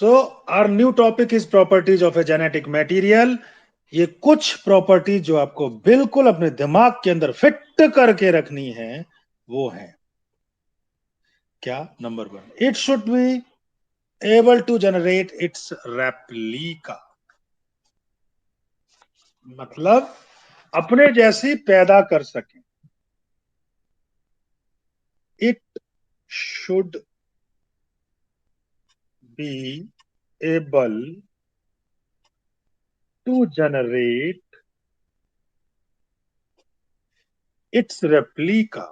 So our new topic is properties of a genetic material. ये कुछ property जो आपको बिल्कुल अपने दिमाग के अंदर फिट करके रखनी है वो है क्या? Number 1, it should be able to generate its replica, मतलब अपने जैसी पैदा कर सके. It should be able to generate its replica.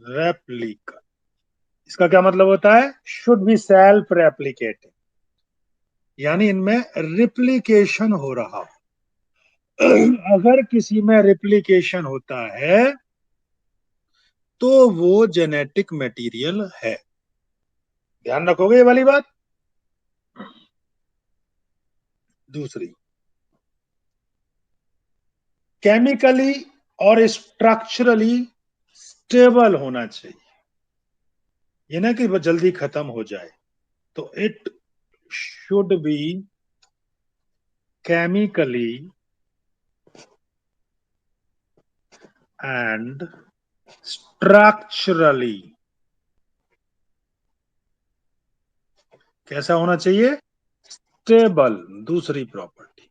Replica इसका क्या मतलब होता है? शुड बी सेल्फ रेप्लिकेटिंग, यानी इनमें रिप्लिकेशन हो रहा हो. अगर किसी में रिप्लिकेशन होता है तो वो जेनेटिक मटेरियल है. ध्यान रखोगे ये वाली बात. दूसरी, केमिकली और स्ट्रक्चरली स्टेबल होना चाहिए, ये ना कि वो जल्दी खत्म हो जाए. तो it should B chemically and structurally कैसा होना चाहिए? स्टेबल. दूसरी प्रॉपर्टी.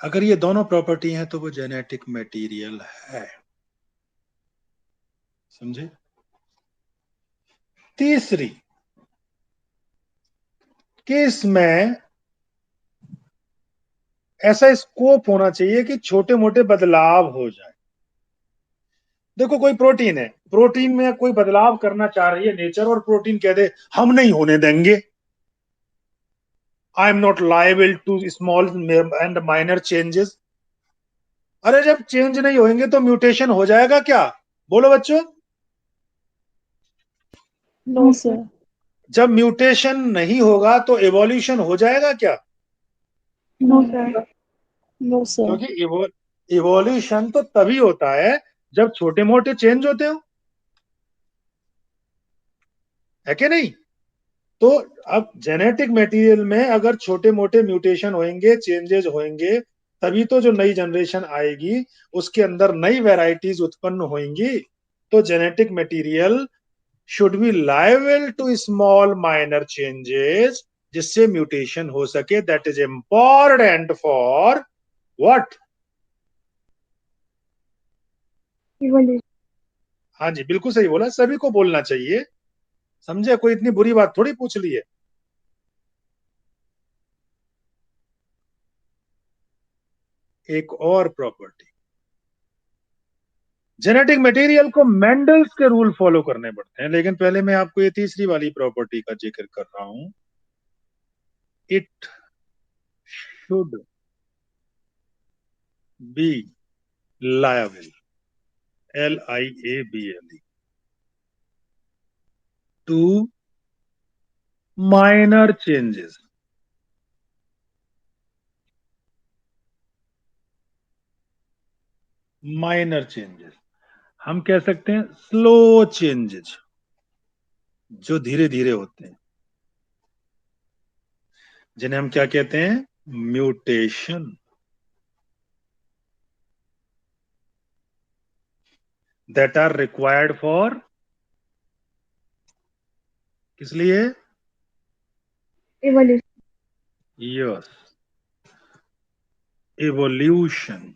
अगर ये दोनों प्रॉपर्टी हैं तो वो जेनेटिक मटेरियल है. समझे? तीसरी, कि इसमें ऐसा स्कोप होना चाहिए कि छोटे मोटे बदलाव हो जाए. देखो कोई प्रोटीन है, प्रोटीन में कोई बदलाव करना चाह रही है नेचर, और प्रोटीन कह दे हम नहीं होने देंगे, I am not liable to small and minor changes. अरे जब चेंज नहीं होंगे तो म्यूटेशन हो जाएगा क्या? बोलो बच्चों. No sir. जब म्यूटेशन नहीं होगा तो एवोल्यूशन हो जाएगा क्या? No sir. No sir. क्योंकि इवोल्यूशन तो तभी होता है जब छोटे मोटे चेंज होते हो, है कि नहीं? तो अब जेनेटिक मटेरियल में अगर छोटे मोटे म्यूटेशन होंगे, चेंजेस होंगे, तभी तो जो नई जनरेशन आएगी उसके अंदर नई वैरायटीज उत्पन्न होंगी. तो genetic material should be liable to small minor changes, जिससे म्यूटेशन हो सके. That is important for what? Evolution. हाँ जी, बिल्कुल सही बोला, सभी को बोलना चाहिए. समझे? कोई इतनी बुरी बात थोड़ी पूछ ली है. एक और प्रॉपर्टी, जेनेटिक मटेरियल को मेंडल्स के रूल फॉलो करने पड़ते हैं, लेकिन पहले मैं आपको ये तीसरी वाली प्रॉपर्टी का जिक्र कर रहा हूं. It should be liable, LIABLE, to minor changes. Minor changes हम कह सकते हैं स्लो चेंजेस, जो धीरे धीरे होते हैं, जिन्हें हम क्या कहते हैं? Mutation. That are required for, किस लिए? इवोल्यूशन. Yes, evolution.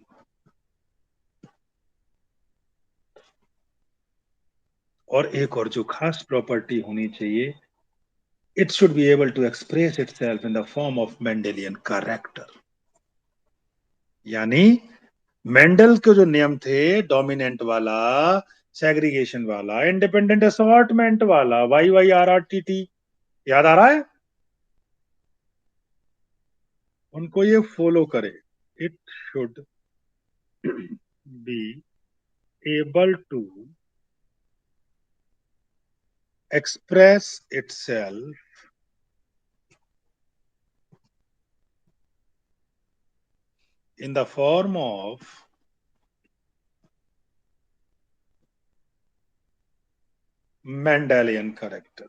और एक और जो खास प्रॉपर्टी होनी चाहिए, it should be able to express itself in the form of Mendelian character. यानी मेंडल के जो नियम थे, डोमिनेंट वाला, सेग्रीगेशन वाला, इंडिपेंडेंट असॉर्टमेंट वाला, YYRRTT, याद आ रहा है? उनको ये फॉलो करे. It should be able to express itself in the form Mendelian character.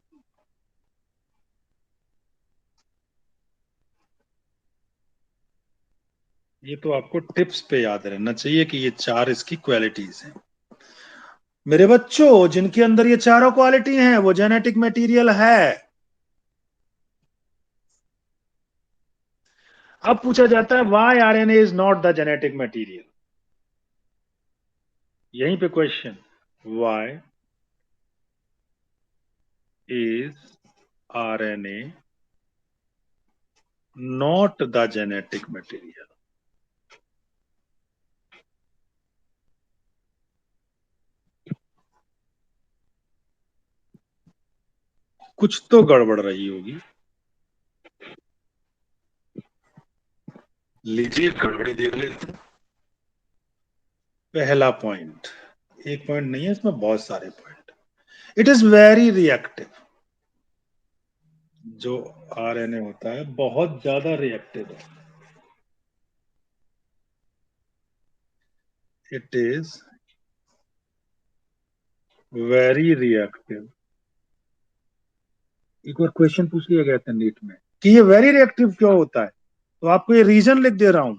ये तो आपको टिप्स पे याद रहना चाहिए कि ये चार इसकी क्वालिटीज हैं। मेरे बच्चों, जिनके अंदर ये चारों क्वालिटी हैं वो जेनेटिक मटेरियल है। अब पूछा जाता है why RNA is not the genetic material. यहीं पे question, why is RNA not the genetic material. कुछ तो गड़बड़ रही होगी। लीजिए गड़बड़ी देख लेते हैं। पहला पॉइंट, एक पॉइंट नहीं है इसमें, बहुत सारे point. It is very reactive. जो आरएनए होता है बहुत ज्यादा रिएक्टिव है। It is very reactive. एक बार क्वेश्चन पूछ लिया गया था नीट में कि ये वेरी रिएक्टिव क्यों होता है, तो आपको ये रीजन लिख दे रहा हूं।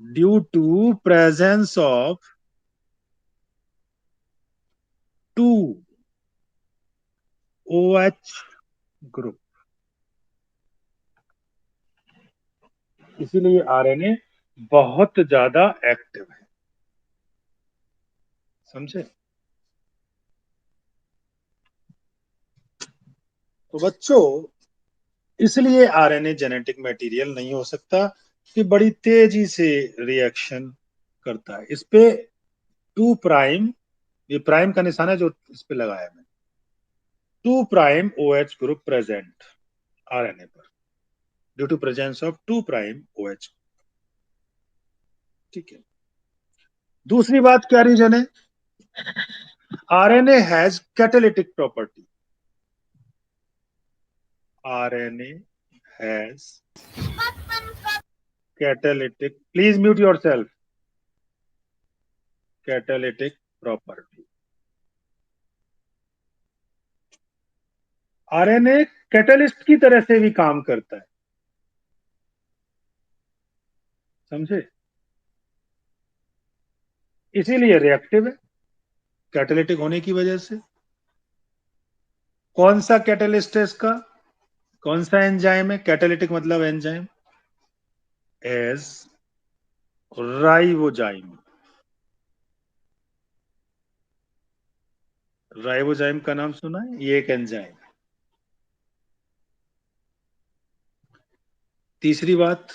Due to presence of two OH group, इसीलिए आरएनए बहुत ज्यादा एक्टिव है। समझे? तो बच्चों, इसलिए आरएनए जेनेटिक मटेरियल नहीं हो सकता कि बड़ी तेजी से रिएक्शन करता है। इस पे 2 प्राइम, ये प्राइम का निशान है जो इस पे लगाया है, 2 prime OH group present RNA पर, due to presence of 2 prime OH। ठीक है। दूसरी बात क्या रीजन है? RNA has catalytic property. RNA has catalytic, please mute yourself, catalytic property. RNA catalyst की तरह से भी काम करता है। समझे? इसीलिए रिएक्टिव है, कैटालिटिक होने की वजह से। कौन सा कैटलिस्ट है इसका? कौन सा एंजाइम है? कैटालिटिक मतलब एंजाइम, एज राइबोजाइम। राइबोजाइम का नाम सुना है? ये एक एंजाइम है। तीसरी बात,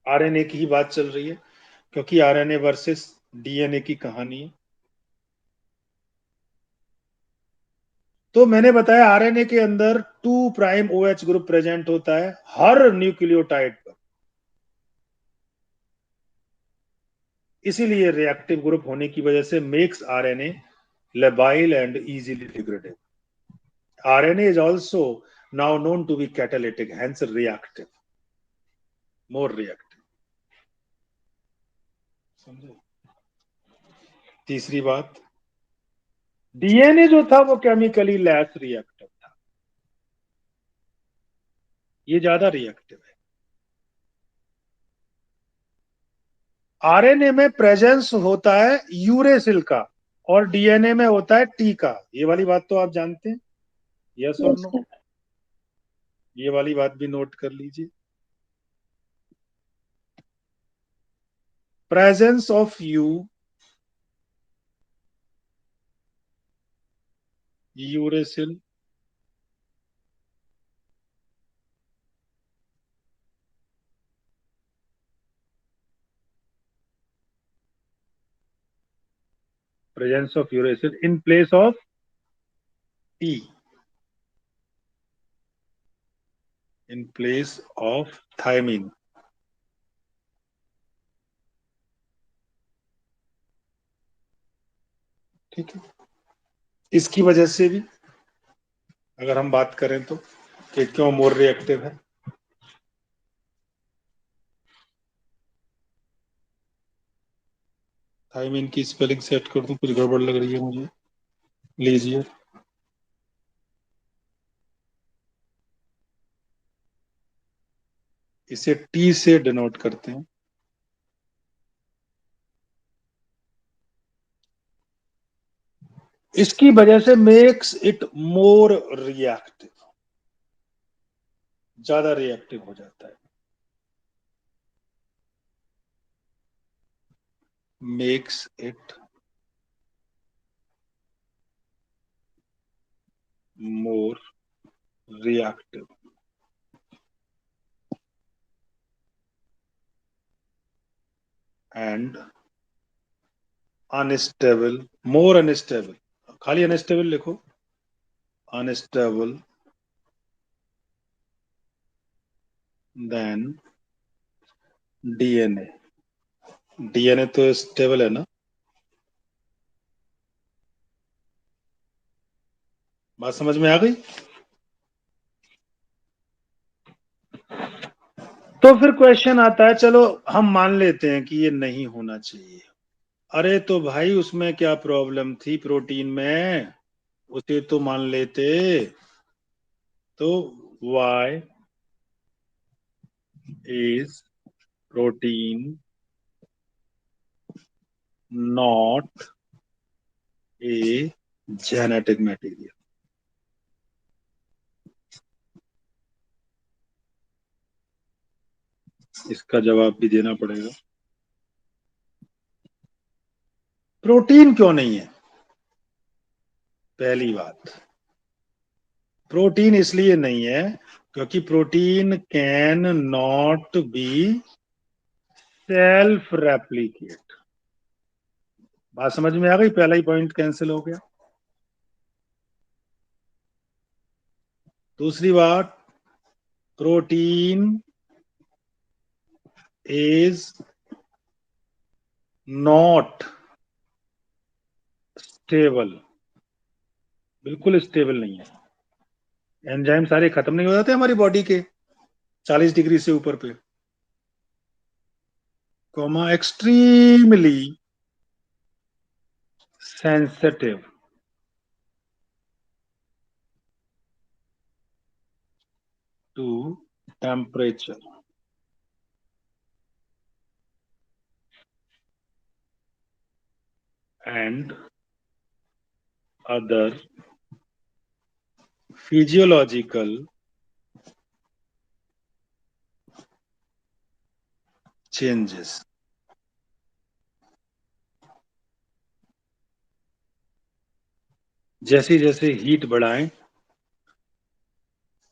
आरएनए की ही बात चल रही है क्योंकि आरएनए वर्सेस डीएनए की कहानी है। तो मैंने बताया आरएनए के अंदर 2 प्राइम OH ग्रुप प्रेजेंट होता है हर न्यूक्लियोटाइड पर, इसीलिए रिएक्टिव ग्रुप होने की वजह से makes RNA labile and easily degradable. RNA is also now known to be catalytic, hence reactive, more reactive. समझे? तीसरी बात, डीएनए जो था वो केमिकली लेस रिएक्टिव था, ये ज्यादा रिएक्टिव है। आरएनए में प्रेजेंस होता है यूरेसिल का और डीएनए में होता है टी का। ये वाली बात तो आप जानते हैं, यस और Yes, नो? sir. ये वाली बात भी नोट कर लीजिए। Presence of uracil presence of uracil in place of T, in place of thiamine। ठीक है। इसकी वजह से भी अगर हम बात करें तो कि क्यों मोर रिएक्टिव है, थायमीन की स्पेलिंग सेट कर दूं, कुछ गड़बड़ लग रही है मुझे। लीजिए। इसे टी से डिनोट करते हैं। इसकी वजह से मेक्स इट मोर रिएक्टिव, ज्यादा रिएक्टिव हो जाता है। Makes it more reactive and unstable, more unstable, खाली अनस्टेबल लिखो, अनस्टेबल देन डीएनए। डीएनए तो स्टेबल है ना? बात समझ में आ गई? तो फिर क्वेश्चन आता है, चलो हम मान लेते हैं कि ये नहीं होना चाहिए। अरे तो भाई उसमें क्या प्रॉब्लम थी प्रोटीन में, उसे तो मान लेते। तो why is protein not a genetic material? इसका जवाब भी देना पड़ेगा। प्रोटीन क्यों नहीं है? पहली बात, प्रोटीन इसलिए नहीं है क्योंकि protein can not be self replicate. बात समझ में आ गई? पहला ही पॉइंट कैंसिल हो गया। दूसरी बात, प्रोटीन इज नॉट स्टेबल, बिल्कुल स्टेबल नहीं है। एंजाइम सारे खत्म नहीं हो जाते हमारी बॉडी के 40 डिग्री से ऊपर पे, comma extremely sensitive to temperature and other physiological changes. जैसे जैसे हीट बढ़ाएं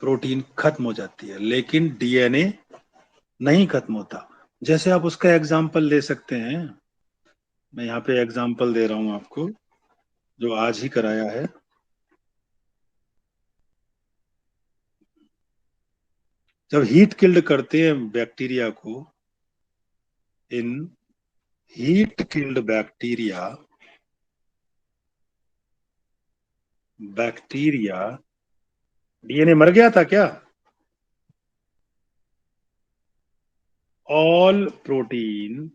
प्रोटीन खत्म हो जाती है, लेकिन डीएनए नहीं खत्म होता। जैसे आप उसका एग्जाम्पल ले सकते हैं, मैं यहाँ पे एग्जाम्पल दे रहा हूं आपको, जो आज ही कराया है। जब हीट किल्ड करते हैं बैक्टीरिया को, इन heat killed bacteria, bacteria, DNA मर गया था क्या? ऑल प्रोटीन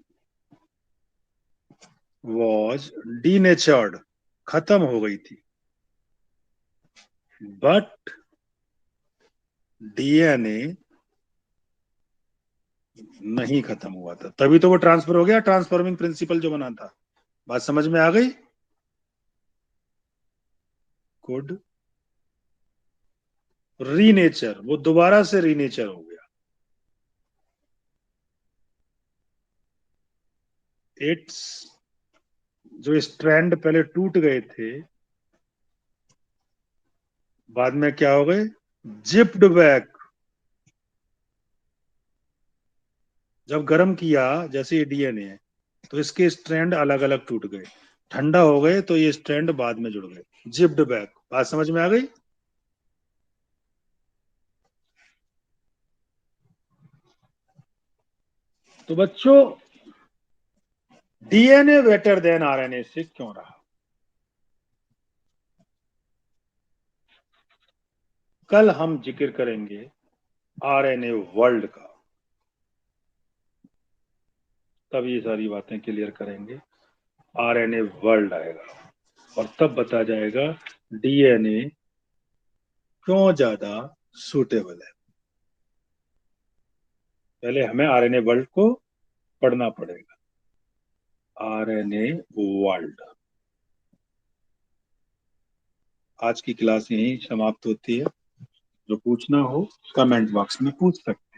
वॉज डीनेचर्ड, खत्म हो गई थी। बट डीएनए नहीं खत्म हुआ था, तभी तो वो ट्रांसफर हो गया, ट्रांसफॉर्मिंग प्रिंसिपल जो बना था। बात समझ में आ गई? गुड। रीनेचर, वो दोबारा से रीनेचर हो गया। इट्स, जो स्ट्रैंड पहले टूट गए थे, बाद में क्या हो गए? Zipped back. जब गर्म किया, जैसे ये डीएनए है, तो इसके स्ट्रैंड अलग अलग टूट गए, ठंडा हो गए तो ये स्ट्रैंड बाद में जुड़ गए, जिप्ड बैक। बात समझ में आ गई? तो बच्चों, डीएनए बेटर देन आरएनए से क्यों रहा? कल हम जिक्र करेंगे आरएनए वर्ल्ड का, तब ये सारी बातें क्लियर करेंगे। आरएनए वर्ल्ड आएगा, और तब बता जाएगा डीएनए क्यों ज्यादा सूटेबल है। पहले हमें आरएनए वर्ल्ड को पढ़ना पड़ेगा। RNA world. आज की क्लास यहीं समाप्त होती है। जो पूछना हो कमेंट बॉक्स में पूछ सकते हैं।